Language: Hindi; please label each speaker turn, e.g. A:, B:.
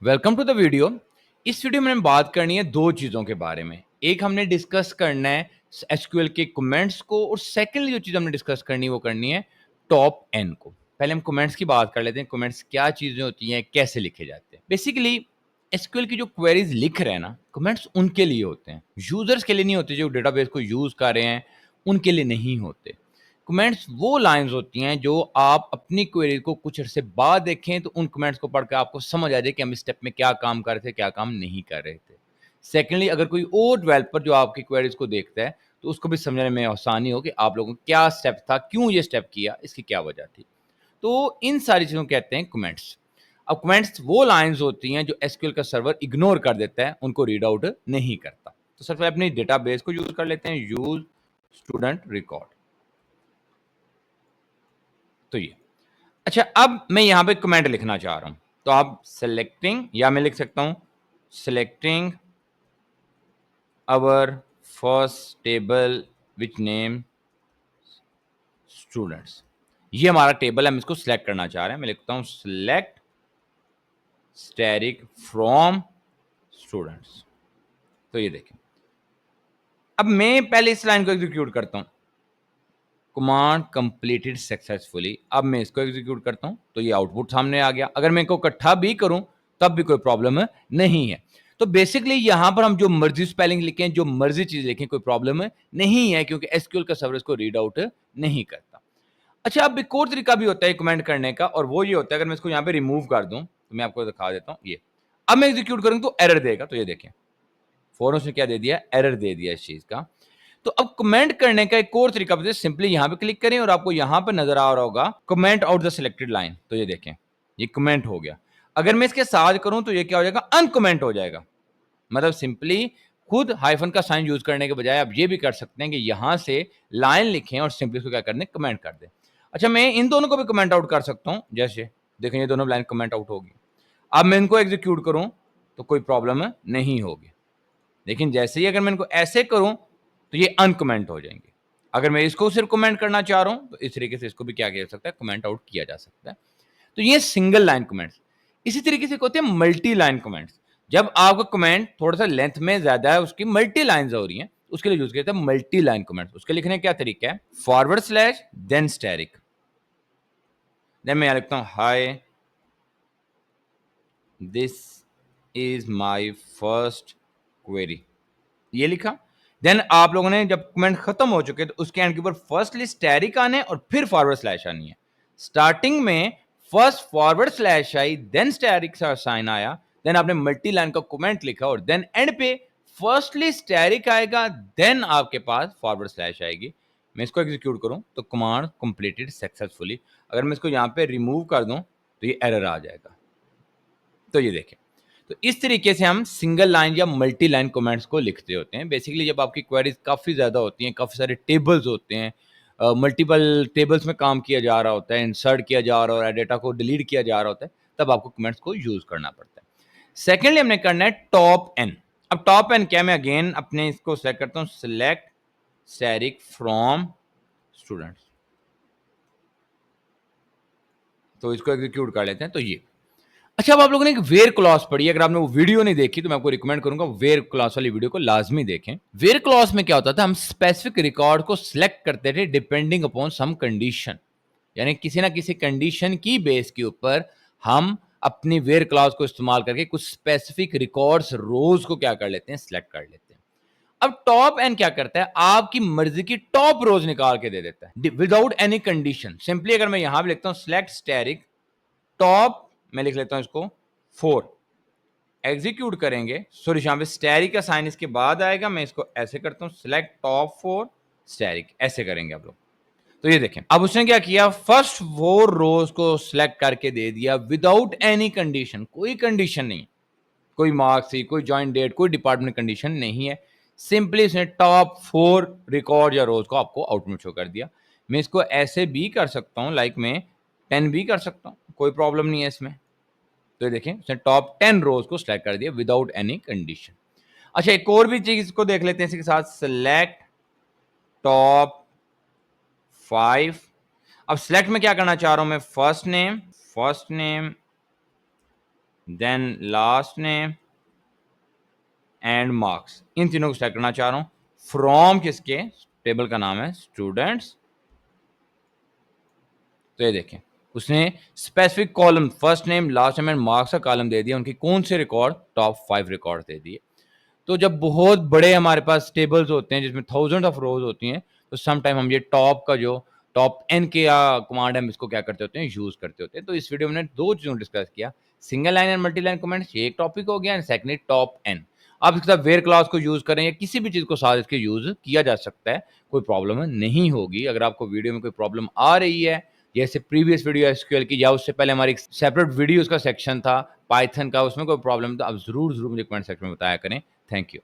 A: Welcome to the video. इस वीडियो में बात करनी है दो चीज़ों के बारे में। एक हमने डिस्कस करना है एसक्यूएल के कमेंट्स को, और सेकंडली जो चीज़ हमने डिस्कस करनी है वो करनी है टॉप एन को। पहले हम कमेंट्स की बात कर लेते हैं। कमेंट्स क्या चीज़ें होती हैं, कैसे लिखे जाते हैं। बेसिकली एसक्यूएल की जो क्वेरीज लिख रहे हैं ना, कमेंट्स उनके लिए होते हैं, यूजर्स के लिए नहीं होते। जो डेटाबेस को यूज कर रहे हैं उनके लिए नहीं होते। कमेंट्स वो लाइंस होती हैं जो आप अपनी क्वेरी को कुछ अरसे बाद देखें तो उन कमेंट्स को पढ़कर आपको समझ आ जाए कि हम इस स्टेप में क्या काम कर रहे थे, क्या काम नहीं कर रहे थे। सेकेंडली, अगर कोई और डेवलपर जो आपकी क्वेरीज को देखता है तो उसको भी समझने में आसानी हो कि आप लोगों को क्या स्टेप था, क्यों ये स्टेप किया, इसकी क्या वजह थी। तो इन सारी चीज़ों को कहते हैं कमेंट्स। अब कमेंट्स वो लाइंस होती हैं जो एसक्यूएल का सर्वर इग्नोर कर देता है, उनको रीड आउट नहीं करता। तो सबसे पहले अपनी डेटाबेस को यूज कर लेते हैं, यूज स्टूडेंट रिकॉर्ड। तो ये अच्छा, अब मैं यहां पे कमेंट लिखना चाह रहा हूं, तो आप सेलेक्टिंग, या मैं लिख सकता हूं selecting our first table which name students. ये हमारा टेबल है, हम इसको सिलेक्ट करना चाह रहे हैं। मैं लिखता हूं सिलेक्ट स्टैटिक फ्रॉम स्टूडेंट्स। तो ये देखें, अब मैं पहले इस लाइन को एग्जीक्यूट करता हूं, कमांड कंप्लीटेड सक्सेसफुली। अब मैं इसको एग्जीक्यूट करता हूं तो ये आउटपुट सामने आ गया। अगर मैं इनको इकट्ठा भी करूं तब भी कोई प्रॉब्लम नहीं है। तो बेसिकली यहां पर हम जो मर्जी स्पेलिंग लिखें, जो मर्जी चीज लिखें, कोई प्रॉब्लम नहीं है, क्योंकि एसक्यूएल का सर्वर इसको रीड आउट नहीं करता। अच्छा, अब एक और तरीका भी होता है कमेंट करने का, और वो ये होता है, अगर मैं इसको यहां पे रिमूव कर दूं तो मैं आपको दिखा देता हूं। ये अब मैं एग्जीक्यूट करूंगा तो एरर देगा। तो ये देखें, फौरन उसने क्या दे दिया, एरर दे दिया इस चीज का। तो अब कमेंट करने का एक और तरीका बताइए। सिंपली यहां पे क्लिक करें और आपको यहां पर नजर आ रहा होगा comment out the selected line. तो ये देखें, ये कमेंट हो गया। अगर मैं इसके साथ करूं तो ये क्या हो जाएगा, अनकमेंट हो जाएगा। मतलब सिंपली खुद हाइफन का साइन यूज करने के बजाय आप ये भी कर सकते हैं कि यहां से लाइन लिखें और सिंपली उसको क्या करने, कमेंट कर दें। अच्छा, मैं इन दोनों को भी कमेंट आउट कर सकता हूं। जैसे देखें, ये दोनों लाइन कमेंट आउट होगी। अब मैं इनको एग्जीक्यूट करूं तो कोई प्रॉब्लम नहीं होगी। लेकिन जैसे ही अगर मैं इनको ऐसे करूं तो ये अनकमेंट हो जाएंगे। अगर मैं इसको सिर्फ कमेंट करना चाह रहा हूं तो इस तरीके से इसको भी क्या किया जा सकता है, कमेंट आउट किया जा सकता है। तो ये सिंगल लाइन कमेंट्स। इसी तरीके से होते हैं मल्टी लाइन कमेंट्स। जब आपका कमेंट थोड़ा सा लेंथ में ज्यादा है, उसकी मल्टी लाइंस हो रही हैं, उसके लिए यूज करते हैं मल्टी लाइन कमेंट्स। उसके लिखने का क्या तरीका है, forward slash then static, then मैं यहां लिखता हूं hi this is my first query, ये लिखा। देन आप लोगों ने जब कमेंट खत्म हो चुके तो उसके एंड के ऊपर फर्स्टली स्टैटिक आने और फिर फॉरवर्ड स्लैश आनी है। स्टार्टिंग में फर्स्ट फॉरवर्ड स्लैश आई, देन स्टैटिक का साइन आया, देन आपने मल्टी लाइन का कमेंट लिखा, और देन एंड पे फर्स्टली स्टैटिक आएगा, देन आपके पास फॉरवर्ड स्लैश आएगी। मैं इसको एग्जीक्यूट करूं तो कमांड कंप्लीटेड सक्सेसफुली। अगर मैं इसको यहां पे रिमूव कर दूं तो ये एरर आ जाएगा। तो ये देखें, तो इस तरीके से हम सिंगल लाइन या मल्टी लाइन कमेंट्स को लिखते होते हैं। बेसिकली जब आपकी क्वेरीज काफ़ी ज़्यादा होती हैं, काफ़ी सारे टेबल्स होते हैं, मल्टीपल टेबल्स में काम किया जा रहा होता है, इंसर्ट किया जा रहा होता है, डेटा को डिलीट किया जा रहा होता है, तब आपको कमेंट्स को यूज़ करना पड़ता है। सेकेंडली हमने करना है टॉप एन। अब टॉप एन क्या, मैं अगेन अपने इसको सेलेक्ट करता हूँ, सिलेक्ट स्टैटिक फ्रॉम स्टूडेंट्स। तो इसको एग्जीक्यूट कर लेते हैं। तो ये अच्छा, अब आप लोगों ने एक वेयर क्लॉज पढ़ी है। अगर आपने वो वीडियो नहीं देखी तो मैं आपको रिकमेंड करूंगा वेयर क्लॉज वाली वीडियो को लाजमी देखें। वेयर क्लॉज में क्या होता था, हम स्पेसिफिक रिकॉर्ड को सिलेक्ट करते थे डिपेंडिंग अपॉन सम कंडीशन, यानी किसी ना किसी कंडीशन की बेस के ऊपर हम अपनी वेयर क्लॉज को इस्तेमाल करके कुछ स्पेसिफिक रिकॉर्ड्स, रोज को क्या कर लेते हैं, सिलेक्ट कर लेते हैं। अब टॉप एन क्या करता है, आपकी मर्जी की टॉप रोज निकाल के दे देता है विदाउट एनी कंडीशन। सिंपली अगर मैं यहां भी लिखता हूं सिलेक्ट स्टैटिक टॉप, मैं लिख लेता हूं इसको 4, एग्जीक्यूट करेंगे। सॉरी, यहां पे स्टैटिक का साइन इसके बाद आएगा। मैं इसको ऐसे करता हूं, सिलेक्ट टॉप 4 स्टैटिक, ऐसे करेंगे आप लोग। तो ये देखें, अब उसने क्या किया, फर्स्ट 4 रोज को सिलेक्ट करके दे दिया विदाउट एनी कंडीशन। कोई कंडीशन नहीं, कोई मार्क्स, कोई ज्वाइन डेट, कोई डिपार्टमेंट कंडीशन नहीं है। सिंपली इसने टॉप 4 रिकॉर्ड या रोज को आपको आउटपुट शो कर दिया। मैं इसको ऐसे भी कर सकता हूं, लाइक मैं 10 भी कर सकता हूं, कोई प्रॉब्लम नहीं है इसमें। तो ये देखें, उसने टॉप 10 रोज को सिलेक्ट कर दिया विदाउट एनी कंडीशन। अच्छा, एक और भी चीज को देख लेते हैं इसके साथ, सिलेक्ट टॉप 5। अब सिलेक्ट में क्या करना चाह रहा हूं मैं, first name then last name and marks, इन तीनों को सेलेक्ट करना चाह रहा हूं फ्रॉम किसके, टेबल का नाम है स्टूडेंट्स। तो ये देखें उसने specific column first name last name and marks का कॉलम दे दिया, उनके कौन से रिकॉर्ड, टॉप 5 रिकॉर्ड दे दिए। तो जब बहुत बड़े हमारे पास टेबल्स होते हैं जिसमें थाउजेंड ऑफ रोज होती हैं, तो सम टाइम हम ये टॉप का जो टॉप एन के या कमांड हम इसको क्या करते होते हैं, यूज करते होते हैं। तो इस वीडियो में दो चीजों को डिस्कस किया, single line and multi line comments, ये एक टॉपिक हो गया, एंड सेकंडली टॉप एन। आप इसके साथ वेयर क्लॉज को यूज करें या किसी भी चीज को साथ इसके यूज किया जा सकता है, कोई प्रॉब्लम नहीं होगी। अगर आपको वीडियो में कोई प्रॉब्लम आ रही है, जैसे प्रीवियस वीडियो एसक्यूएल की या उससे पहले हमारी एक सेपरेट वीडियोस का सेक्शन था पाइथन का, उसमें कोई प्रॉब्लम तो आप जरूर मुझे कमेंट सेक्शन में बताया करें। Thank you.